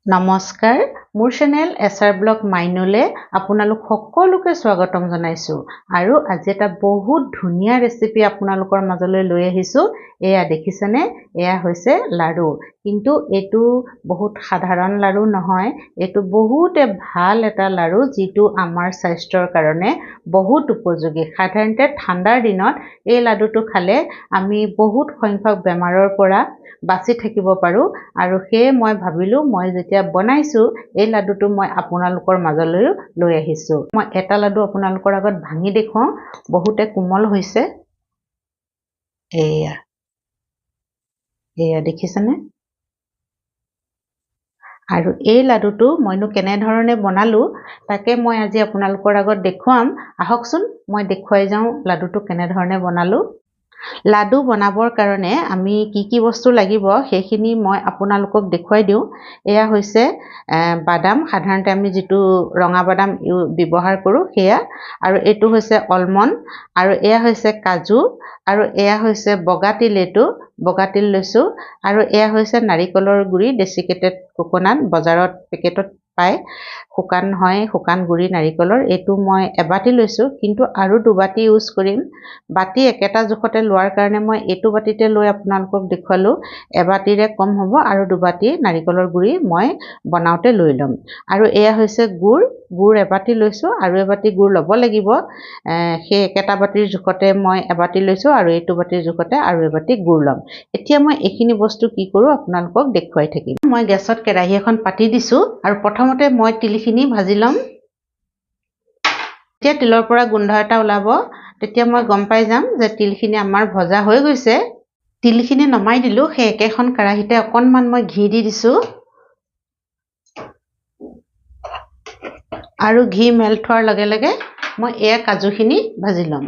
নমস্কাৰ মোৰ channel এছআৰ blog মাইনলে আপোনালোক সকলোকে স্বাগতম জনাইছো আৰু আজি এটা বহুত ধুনীয়া ৰেচিপি আপোনালোকৰ মাজলৈ লৈ আহিছো এয়া দেখিছেনে এয়া হৈছে লাড়ু কিন্তু এটো বহুত সাধাৰণ লাড়ু নহয় এটো বহুতে ভাল এটা লাড়ু যিটো আমাৰ স্বাস্থ্যৰ কাৰণে বহুত উপযোগী সাধাৰণতে ঠাণ্ডাৰ দিনত এই লাড়ুটো খালে আমি বহুত সংখ্যক বেমাৰৰ পৰা বাচি থাকিব পাৰো আৰু হে মই ভাবিলো মই যেতিয়া বনাইছো এই লাডুটো মই আপোনালোকৰ মাজলৈ লৈ আহিছো মই এটা লাডু আপোনালোকৰ আগত ভাঙি দেখুৱাও বহুতে কোমল হৈছে এয়া দেখিছেনে আৰু এই লাডুটো মইনো কেনে ধৰণে বনালো তাকে মই আজি আপোনালোকৰ আগত দেখুৱাম আহকচোন মই দেখুৱাই যাওঁ লাডুটো কেনে ধৰণে বনালো লাডু বনাবৰ কাৰণে আমি কি বস্তু লাগিব সেইখিনি মই আপোনালোকক দেখুৱাই দিওঁ এয়া হৈছে বাদাম সাধাৰণতে আমি যেটো ৰঙা বাদাম ব্যৱহাৰ কৰো সেয়া আৰু এটো হৈছে অলমন্ড আৰু এয়া হৈছে কাজু আৰু এয়া হৈছে বগা তিল লৈছো আৰু এয়া হৈছে নাৰিকলৰ গুৰি ডেচিকেটেড কোকোনাট বজাৰত পেকেটত পায় শুকান গুৰি নাৰিকলৰ এটো মই এবাটি লৈছো কিন্তু আৰু দুবাটি ইউজ কৰিম বাটি একেটা জোখতে লোৱাৰ কাৰণে মই এটো বাটিতে লৈ আপোনালোকক দেখুৱালো এবাটিৰে কম হ'ব আৰু দুবাটি নাৰিকলৰ গুৰি মই বনাওতে লৈ লম আৰু এয়া হৈছে গুৰ এবাটি লৈছো আৰু এবাটি গুৰ ল'ব লাগিব সেই একেটা বাটিৰ জোখতে মই এবাটি লৈছো আৰু এটো বাটিৰ জোখতে আৰু এবাটি গুৰ লম এতিয়া মই এইখিনি বস্তু কি কৰো আপোনালোকক দেখুৱাই থাকিম মই গেছত কেৰাহী এখন পাতি দিছো আৰু প্ৰথমতে মই তিলখিনি ভাজি লম এতিয়া তিলৰ পৰা গোন্ধ এটা ওলাব তেতিয়া মই গম পাই যাম যে তিলখিনি আমাৰ ভজা হৈ গৈছে তিলখিনি নমাই দিলো সেই একেখন কেৰাহীতে অকনমান মই ঘি দি দিছো আৰু ঘি মেল্ট হোৱাৰ লগে লগে মই এয়া কাজুখিনি ভাজি লম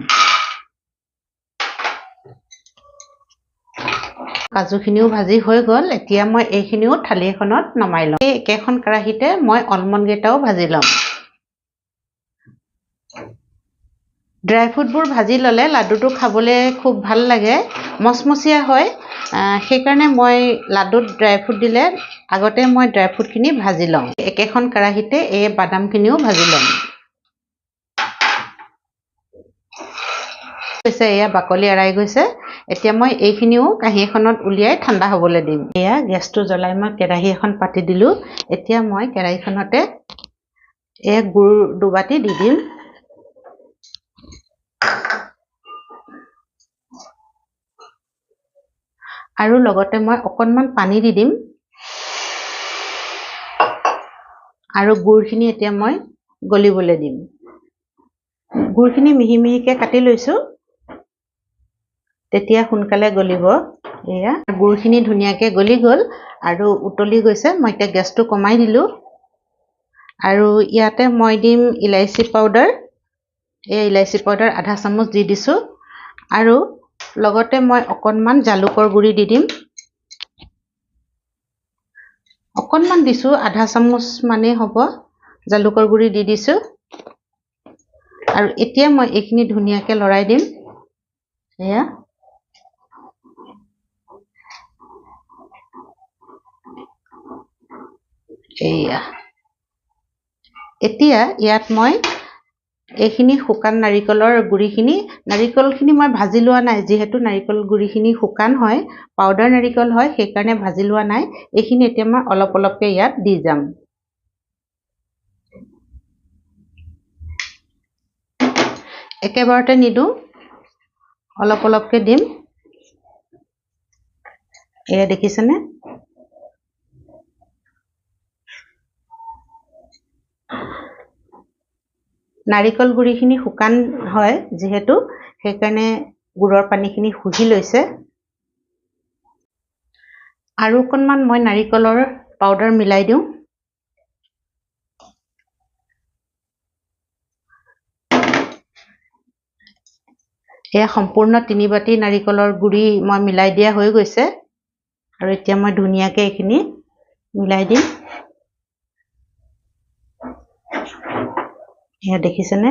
কাজুখিনিও ভাজি হৈ গল এতিয়া মই এইখিনিও থালি এখনত নমাই লম এই একেখন কেৰাহীতে মই অলমন্ড গেটাও ভাজি লম ড্ৰাই ফ্ৰুটবোৰ ভাজি ললে লাডুটো খাবলৈ খুব ভাল লাগে মচমচীয়া হয় সেইকাৰণে মই লাডুত ড্ৰাই ফ্ৰুট দিলে আগতে মই ড্ৰাই ফ্ৰুটখিনি ভাজি লওঁ একেখন কেৰাহীতে এই বাদামখিনিও ভাজি লম এয়া বাকলি এৰাই গৈছে এতিয়া মই এইখিনিও কাঁহী এখনত উলিয়াই ঠাণ্ডা হ'বলৈ দিম এয়া গেছটো জ্বলাই মই কেৰাহী এখন পাতি দিলো এতিয়া মই কেৰাহীখনতে গুৰ দুবাটি দি দিম আৰু লগতে মই অকনমান পানী দি দিম আৰু গুৰখিনি এতিয়া মই গলিবলৈ দিম গুৰখিনি মিহি মিহিকে কাটি লৈছো তেতিয়া সোনকালে গলিব এয়া গুৰখিনি ধুনীয়াকে গলি গল আৰু উতলি গৈছে মই এতিয়া গেছটো কমাই দিলো আৰু ইয়াতে মই দিম ইলাইচি পাউডাৰ আধা চামুচ দি দিছো আৰু লগতে মই অকনমান জালুকৰ গুৰি দি দিম অকনমান দিছো আধা চামুচ মানে হ'ব জালুকৰ গুৰি দি দিছো আৰু এতিয়া মই এইখিনি ধুনীয়াকে লৰাই দিম এয়া এতিয়া ইয়াত মই এইখিনি শুকান নাৰিকলৰ গুৰিখিনি নাৰিকলখিনি মই ভাজি লোৱা নাই যেহেতু নাৰিকল গুৰিখিনি শুকান হয় পাউডাৰ নাৰিকল হয় সেইকাৰণে ভাজি লোৱা নাই এইখিনি এতিয়া মই অলপ অলপকে ইয়াত দি যাম একেবাৰতে নিদো অলপ অলপকে দিম এয়া দেখিছেনে নাৰিকল গুৰিখিনি শুকান হয় যেহেতু সেইকাৰণে গুৰৰ পানীখিনি শুহি লৈছে আৰু অকনমান মই নাৰিকলৰ পাউডাৰ মিলাই দিওঁ এয়া সম্পূৰ্ণ 3 বাটি নাৰিকলৰ গুৰি মই মিলাই দিয়া হৈ গৈছে আৰু এতিয়া মই ধুনীয়াকে এইখিনি মিলাই দিম এয়া দেখিছেনে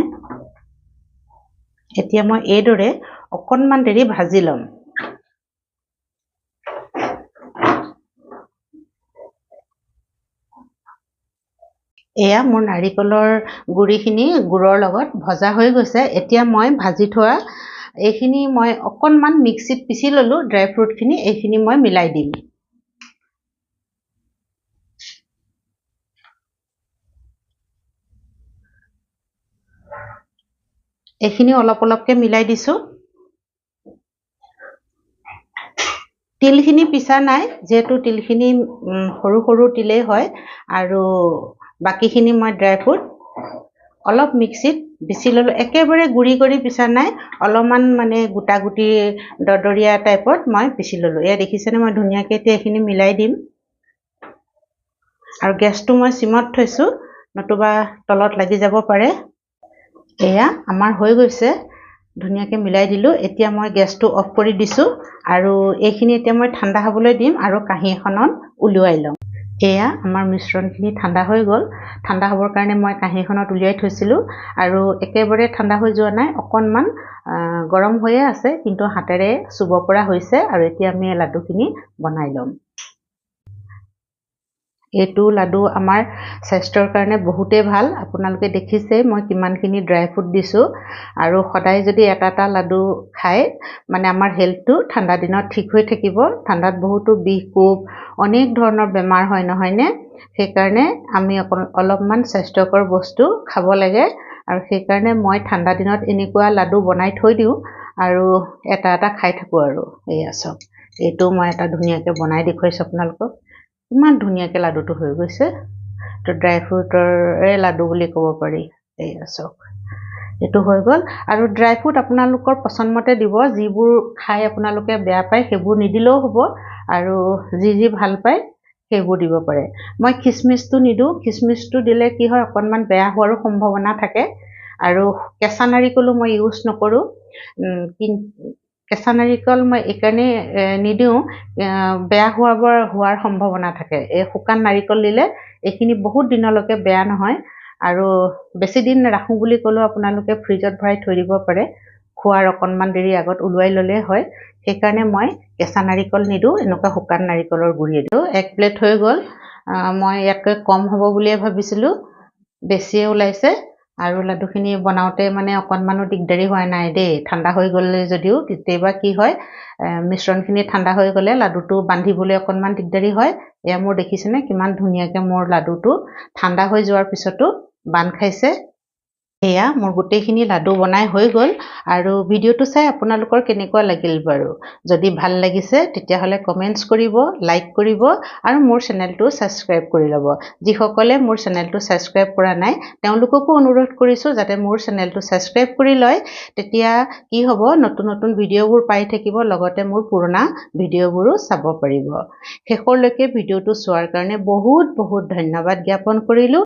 এতিয়া মই এইদৰে অকনমান দেৰি ভাজি লম এয়া মোৰ নাৰিকলৰ গুড়িখিনি গুড়ৰ লগত ভজা হৈ গৈছে। এতিয়া মই ভাজি থোৱা এইখিনি মই অকণমান মিক্সিত পিচি ল'লোঁ। ড্ৰাই ফ্ৰুটখিনি এইখিনি মই মিলাই দিম। এইখিনি অলপ অলপকৈ মিলাই দিছোঁ। তিলখিনি পিছা নাই, যিহেতু তিলখিনি সৰু সৰু তিলেই হয়, আৰু বাকীখিনি মই ড্ৰাই ফ্ৰুট অলপ মিক্সিত পিচি ল'লোঁ। একেবাৰে গুড়ি কৰি পিছা নাই, অলপমান মানে গোটা গুটি দৰদৰীয়া টাইপত মই পিচি ল'লোঁ। এয়া দেখিছেনে, মই ধুনীয়াকৈ এতিয়া এইখিনি মিলাই দিম। আৰু গেছটো মই চিমত থৈছোঁ, নতুবা তলত লাগি যাব পাৰে। এয়া আমাৰ হৈ গৈছে, ধুনীয়াকৈ মিলাই দিলোঁ। এতিয়া মই গেছটো অফ কৰি দিছোঁ, আৰু এইখিনি এতিয়া মই ঠাণ্ডা হ'বলৈ দিম আৰু কাঁহী এখনত উলিয়াই ল'ম। এয়া আমাৰ মিশ্ৰণখিনি ঠাণ্ডা হৈ গ'ল। ঠাণ্ডা হ'বৰ কাৰণে মই কাঁহীখনত উলিয়াই থৈছিলোঁ, আৰু একেবাৰে ঠাণ্ডা হৈ যোৱা নাই, অকণমান গৰম হৈয়ে আছে, কিন্তু হাতেৰে চুব পৰা হৈছে। আৰু এতিয়া আমি লাডুখিনি বনাই ল'ম। এইটো লাডু আমাৰ স্বাস্থ্যৰ কাৰণে বহুতেই ভাল। আপোনালোকে দেখিছেই মই কিমানখিনি ড্ৰাই ফ্ৰুট দিছোঁ, আৰু সদায় যদি এটা এটা লাডু খায়, মানে আমাৰ হেল্থটো ঠাণ্ডা দিনত ঠিক হৈ থাকিব। ঠাণ্ডাত বহুতো বিষ কোব অনেক ধৰণৰ বেমাৰ হয়, নহয়নে? সেইকাৰণে আমি অলপমান স্বাস্থ্যকৰ বস্তু খাব লাগে, আৰু সেইকাৰণে মই ঠাণ্ডা দিনত এনেকুৱা লাডু বনাই থৈ দিওঁ, আৰু এটা এটা খাই থাকোঁ। আৰু এয়া চাওক, এইটো মই এটা ধুনীয়াকৈ বনাই দেখুৱাইছোঁ আপোনালোকক। ইমান ধুনীয়াকৈ লাডুটো হৈ গৈছে। তো ড্ৰাই ফ্ৰুটৰে লাডু বুলি ক'ব পাৰি। এয়া চাওক, এইটো হৈ গ'ল। আৰু ড্ৰাই ফ্ৰুট আপোনালোকৰ পচন্দমতে দিব। যিবোৰ খাই আপোনালোকে বেয়া পায় সেইবোৰ নিদিলেও হ'ব, আৰু যি যি ভাল পায় সেইবোৰ দিব পাৰে। মই খিচমিচটো নিদিওঁ। খিচমিচটো দিলে কি হয়, অকণমান বেয়া হোৱাৰো সম্ভাৱনা থাকে। আৰু কেঁচা নাৰিকলো মই ইউজ নকৰোঁ। কেঁচা নাৰিকল মই এইকাৰণে নিদিওঁ, বেয়া হোৱাৰ সম্ভাৱনা থাকে। এই শুকান নাৰিকল দিলে এইখিনি বহুত দিনলৈকে বেয়া নহয়, আৰু বেছি দিন ৰাখোঁ বুলি ক'লেও আপোনালোকে ফ্ৰিজত ভৰাই থৈ দিব পাৰে। খোৱাৰ অকণমান দেৰি আগত ওলোৱাই ল'লে হয়। সেইকাৰণে মই কেঁচা নাৰিকল নিদিওঁ, এনেকুৱা শুকান নাৰিকলৰ গুড়ি দিওঁ। 1 প্লেট হৈ গ'ল। মই ইয়াতকৈ কম হ'ব বুলিয়ে ভাবিছিলোঁ, বেছিয়ে ওলাইছে। আৰু লাডুখিনি বনাওঁতে মানে অকণমানো দিগদাৰী হোৱা নাই দেই। ঠাণ্ডা হৈ গ'লে যদিও কেতিয়াবা কি হয়, মিশ্ৰণখিনি ঠাণ্ডা হৈ গ'লে লাডুটো বান্ধিবলৈ অকণমান দিগদাৰী হয়। এয়া মোৰ দেখিছেনে, কিমান ধুনীয়াকৈ মোৰ লাডুটো ঠাণ্ডা হৈ যোৱাৰ পিছতো বান্ধ খাইছে। এয়া মোৰ গোটেইখিনি লাডু বনাই হৈ গ'ল। আৰু ভিডিঅ'টো চাই আপোনালোকৰ কেনেকুৱা লাগিল বাৰু? যদি ভাল লাগিছে তেতিয়াহ'লে কমেণ্টছ কৰিব, লাইক কৰিব, আৰু মোৰ চেনেলটো ছাবস্ক্ৰাইব কৰি ল'ব। যিসকলে মোৰ চেনেলটো ছাবস্ক্ৰাইব কৰা নাই, তেওঁলোককো অনুৰোধ কৰিছোঁ যাতে মোৰ চেনেলটো ছাবস্ক্ৰাইব কৰি লয়। তেতিয়া কি হ'ব, নতুন নতুন ভিডিঅ'বোৰ পাই থাকিব, লগতে মোৰ পুৰণা ভিডিঅ'বোৰো চাব পাৰিব। শেষলৈকে ভিডিঅ'টো চোৱাৰ কাৰণে বহুত বহুত ধন্যবাদ জ্ঞাপন কৰিলোঁ।